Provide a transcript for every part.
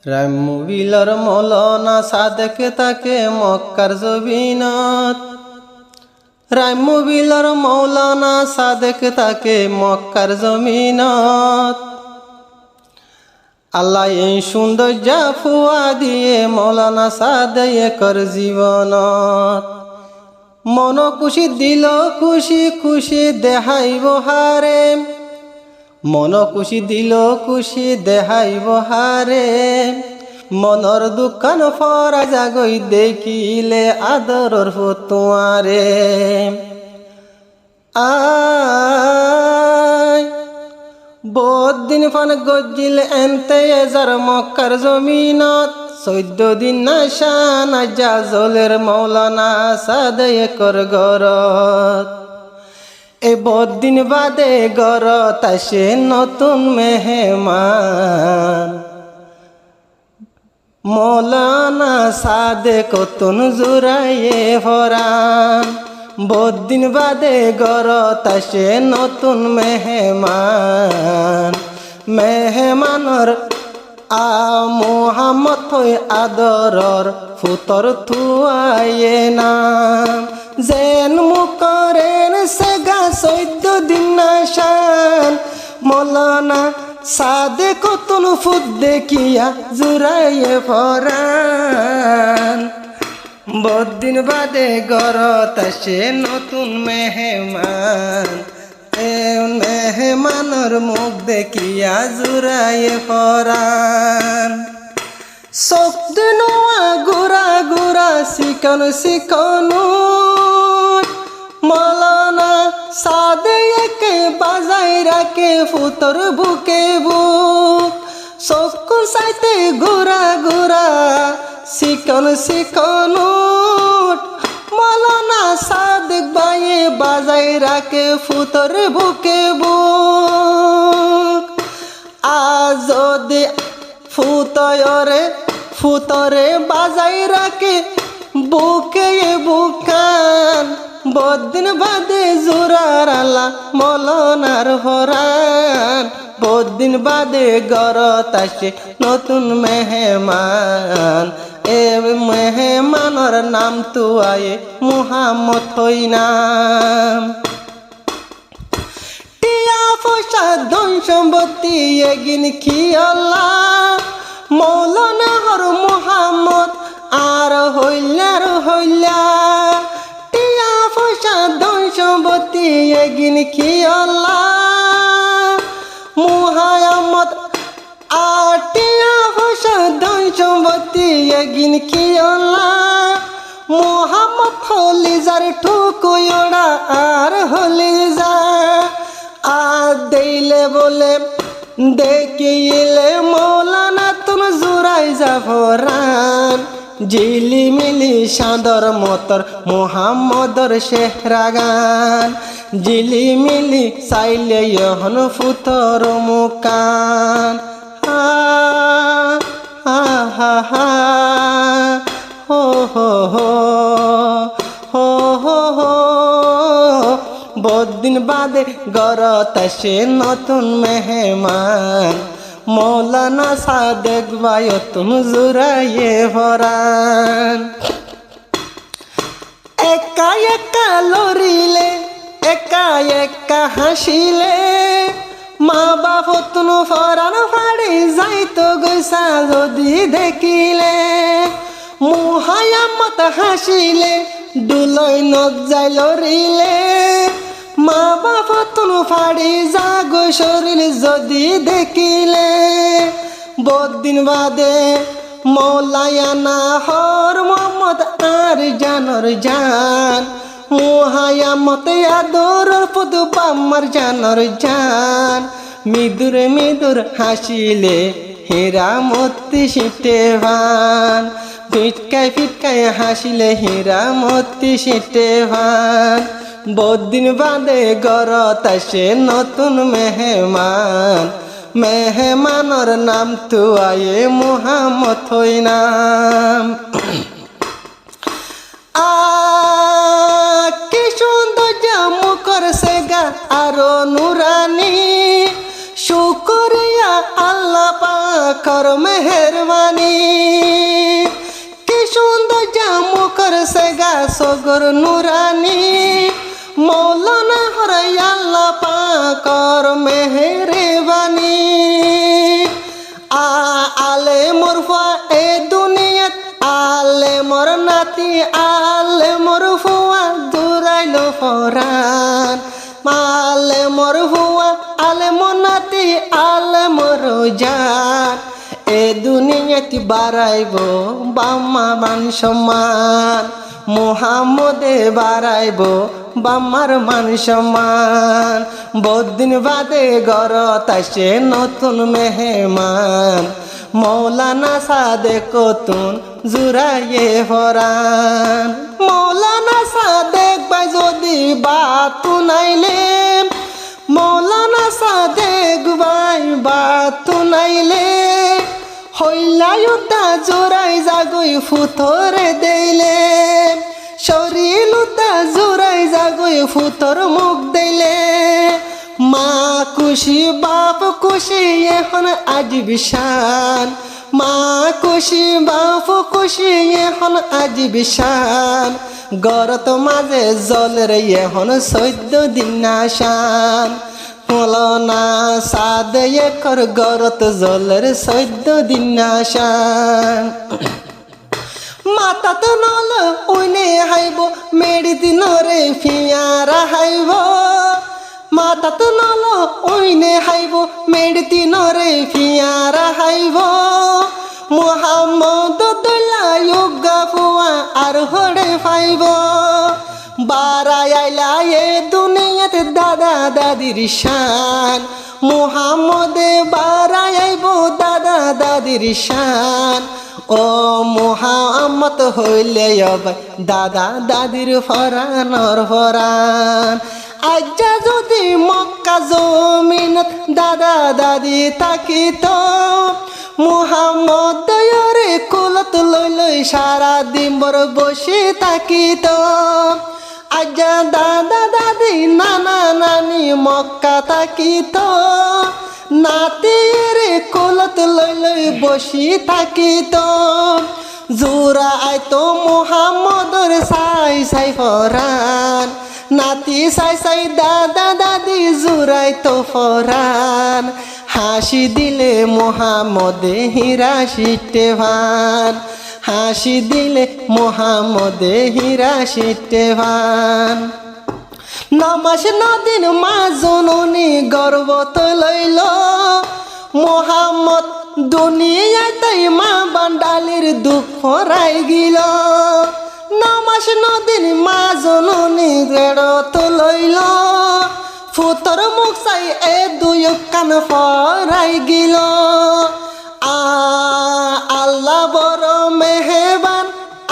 রামবিলার মৌলানা সাদেক তাকে মক্কার জবিনত। রামবিলার মৌলানা সাদেক তাকে মক্কার জমিনত। আল্লাহ এই সৌন্দর্য ফুয়া দিয়ে মৌলানা সাদেকর জীবনত মন খুশি দিল, খুশি খুশি দেহাইব হারে। মন খুশি দিল, খুশি দেহাইব হারে। মনর দোকান ফরা জাগই দেখিলে আদরর ফতুয়ারে। আয় বহুদিন ফান গজিল এনতে এজার মক্কার জমিনত। 14 দিন নাশান জাজলের মৌলানা সাদেকর গরত। এ বহুদিন বাদে গরত আসে নতুন মেহমান। মৌলানা সাদেক তুন জুরাইয়ে ফরান। বহুদিন বাদে গরত আসে নতুন মেহমান। মেহমানর মোহাম্মদ হই আদরর ফুতর থুয়াইয়ে নাম। যেন মুকরেন সেগা 14 দিন নাশান। মৌলানা সাদেক তুন ফুদ দেখিয়া জুরাইয়ে ফরান। বহুদিন বাদে গরত আসে নতুন মেহমান। মেহমানর মুখ দেখিয়া জুরাইয়ে ফরান। শক্তি নোয়া গুড়া গুড়া শিকন শিকন মৌলানা সাদেকে বাজাই রাখে ফুতর বুকে বুক। চকু চাইতে গুড়া গুড়া শিকন শিকন মৌলানা সাদেক বাইয়ে বাজাই রাখে ফুতর বুকে বুক। আজ যদি ফুতরে বাজাই রাখে বুকে বুকান। বহুদিন বাদে জোরার আলা মৌলানার হরান। বহুদিন বাদে গরত আসে নতুন মেহমান। এ মেহমানর নাম তো আয়ে মুহাম্মদ হই নাম। টিয়া পয়সা ধন সম্পত্তি এগিন কি আল্লাহ মৌলানা হর মুহাম্মদ আর হইলা। টিয়া পয়সা ধন সম্পত্তি এগিন কি আল্লাহ মুহাম্মদ আর টিয়া পয়সা ধন সম্পত্তি এগিন কি আল্লাহ মুহাম্মদ হলি যার ঠুকুয়ড়া আর হলি যা। আর দেইলে বলে দেখিলে মৌলানা তুন জুরাই যাভরান। জিলিমিলি সাদর মতর মুহাম্মদর শেহরাগান। জিলিমিলি চাইলে ইহন ফুতর মুকান। হা হা হা হা হো হো হো হো হো হো। বহুদিন বাদে গরত আসে নতুন মেহমান। মৌলানা সাদেক ভাই তুম জুরাইয়ে ফরান। একা একা লড়িলে একা একা হাসিলে মা বাপ তুন ফরান ফাড়ি যাইতো গৈসা যদি দেখিলে। মুহাম্মদ হাসিলে দুলই নদ যাই লড়িলে মা বাপ তুন ফাড়ি যাগ শরীর যদি দেখিলে। বহুদিন বাদে মৌলানা হর মোহাম্মদ আর জানর জান। মুহাম্মদ আদর পুদু পাম্মার জানর জান। মিদুর মিদুর হাসিলে হীরা মতি সিটে ভান। ফিটকায় ফিটকায় হাসিলে হীরা মতি সিটে ভান। বহুদিন বাদে গরত আসে নতুন মেহমান। মেহমানর নাম তো আয়ে মুহাম্মদ হই নাম। কি সুন্দর মুখর সেগা আরো নুরানি শুকর মেহেরবানি কি সুন্দর জামু করছে গা সগর নুরানি মৌলানা হরাই আল্লাহ পাকর মেহেরবানি আলে মোরফা এ দুনিয়াত আলে মোর নাতি আলে মোর ফুয়া দূরাইলো ফরান আলে মোর ফুয়া আলে মোর নাতি আলে মোর জান এ দুনিয়াতে বাড়াইব বাম্মা মান সম্মান মুহাম্মদে বাড়াইব বাম্মার মান সম্মান বহুদিন বাদে গরত আসে নতুন মেহমান মৌলানা সাদেক কতুন জুরাইয়ে ফরান মৌলানা সাদেক ভাই যদি বাতু নাইলে মৌলানা সাদেক ভাই বাতু নাইলে হইলায়ুতা জোরাই জাগই ফুতরে দেইলে শরীলুতা জোরাই জাগই ফুতর মুখ দেইলে মা খুশি বাপ খুশি এখন আজ বিশান মা খুশি বাপ খুশি এখন আজ বিশান গরত মাঝে জলের এখন 14 দিন নাশান মৌলানা সাদেকর গরত জলের 14 দিন নাশান মাতা তো নল উইনে হাইব মেড়ি দিনরে ফিয়ারা হাইব মাতা তো নল উইনে হাইব মেড়ি দিনরে ফিয়ারা হাইব মুহাম্মদ দলায়ুগা ফুয়া আর হড়ে ফাইব বারাই আইলা এ দুনিয়াতে দাদা দাদির শান মুহাম্মদে বারাই আইব দাদা দাদির শান ও মুহাম্মদ হইলে দাদা দাদির ফরানর ফরান আজ্জা যদি মক্কা জমিনত দাদা দাদি তাকিত মুহাম্মদ দয়রে কুলত লই সারা দিন বড় বসে তাকিত আজ্জা দাদা দাদি নানা নানি মক্কা তাকিত নাতিরে কোলত লই বসি থাকিত জোরা আইতো মুহাম্মদর সাই সাই ফরান নাতি সাই সাই দাদা দাদি জোরাই তো ফরান হাসি দিলে মুহাম্মদে হীরা সিটে ভান হাসি দিলে মুহাম্মদে হীরা সিটে ভান নমাস নদিন মা জননী গর্বত লইল মুহাম্মদ দুনিয়ায় তাই মা বান্ডালির দুঃখ ফরাই গিল নমাস নদিন মা জননী গেড়ত লইল ফুতর মুখ চাই এ দুই কান ফরাই গিল আল্লাহ বড় মেহেরবান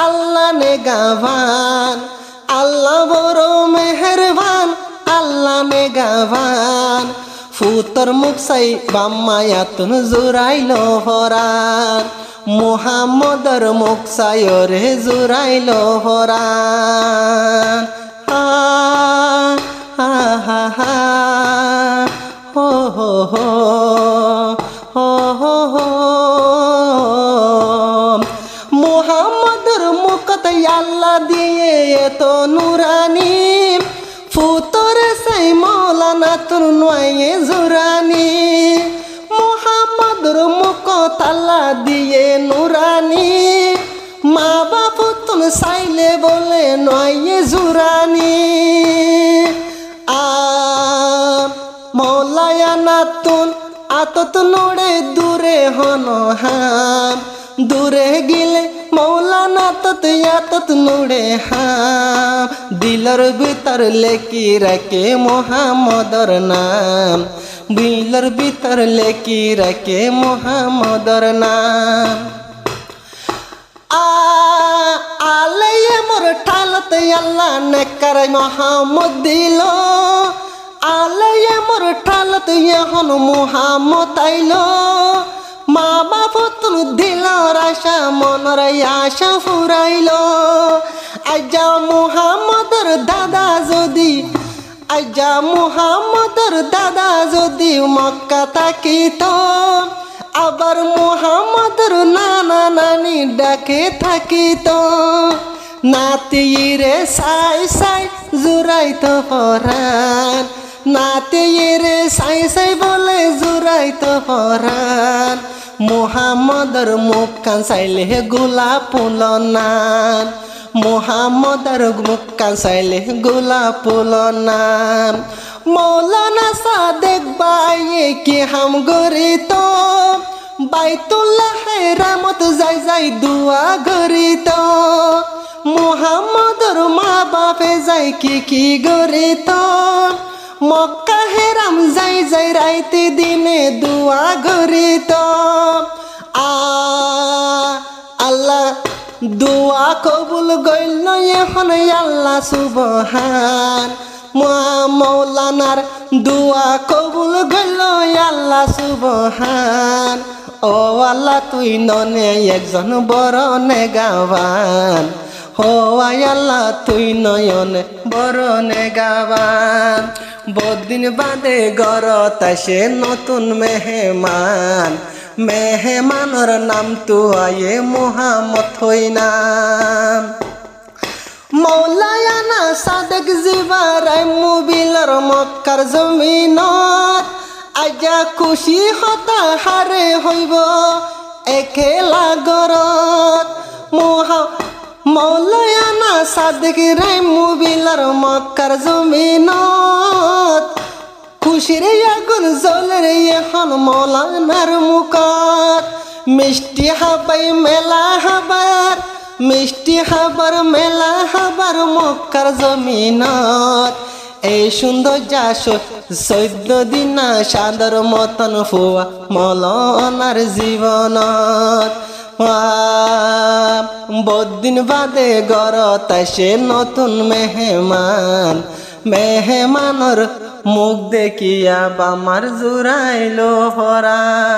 আল্লাহ নেগাভান আল্লাহ বড় মেহেরবান আল্লাহ নেগাভান ফুতর মুখ চাই বাম্মায়াতুন জুরাইল ফরান মুহাম্মদর মুখ চাই রে জুরাইল ফরান হা হা হা হো হো হো হো হো হো মুহাম্মদর মুখত আল্লাহ দিয়ে এত নুরানি ফুতর সাই মৌলানা তোর নয়ে জুরানি মুহাম্মদর মুখত আল্লাহ দিয়ে নুরানি মা বাপ তুন সাইলে বলে নয়ে জুরানি মৌলানা তুন আতত নোড়ে দূরে হন হাম দূরে গিলে মৌলানা তত নুড়ে হাম দিলর ভিতর লেকি রাখে মুহাম্মদর নাম দিলর ভিতর লেকি রাখে মুহাম্মদর নাম আলে মোর ঠালত আল্লাহ নেকার মুহাম্মদ দিল আলে মোর ঠালত এখন মুহাম্মদ আইল মা বাপ তুন দিল আশা মনর আশা ফুরাইল আজ্জা মুহাম্মদর দাদা যদি আজ্জা মুহাম্মদর দাদা যদি মক্কা তাকিত আবার মোহাম্মদর নানা নানি ডাকে থাকিত নাতিরে সাই সাই জুড়াইতো পরাণ নাতিরে সাই সাই বলে জুড়াইতো পরাণ মোহাম্মদর মুখ কান চাইলে গোলাপ ফুল নাম মোহাম্মদর মুখ কান চাইলে গোলাপ ফুল নাম মৌলানা সাদেক বাইয়ে কি হাম গরিত বাইতুল্লাহ রামত যাই যাই দুয়া গরিত মোহাম্মদর মা বাপে যাই কি গরিত মক্কা হেরাম যাই যাই রাইতে দিনে দুয়া গরিত আল্লাহ দুয়া কবুল গইল এখন আল্লাহ সুবহান মৌলানার দুয়া কবুল গইল আল্লাহ সুবহান ও আল্লাহ তুই ননে একজন বড় নেগাবান ও আল্লাহ তুই নয়নে বড় নেগাবান বহুদিন বাদে গরত আসে নতুন মেহমান মেহমানর নাম তু আয়ে মোহাম্মদ হই নাম মৌলানা সাদেক জিবারাই মুবিলার মক্কার জমিনত আজা খুশি হতা হারে হইব একেলা গরত মৌলানা সাদেক রাই মুবিলার মক্কার জমিনত খুশির আগুন জ্বলে এখন মৌলানার মুখত মিষ্টি হাবাই মেলা হাবার মিষ্টি হাবার মেলা হাবার মক্কার জমিনত এই সুন্দর যা 14 দিন সাদর মতন ফুয়া মৌলানার জীবনত বহুদিন বাদে গরত আসে নতুন মেহমান মেহমানর মুখ দেখিয়া বামার জুড়াইলো পরাণ।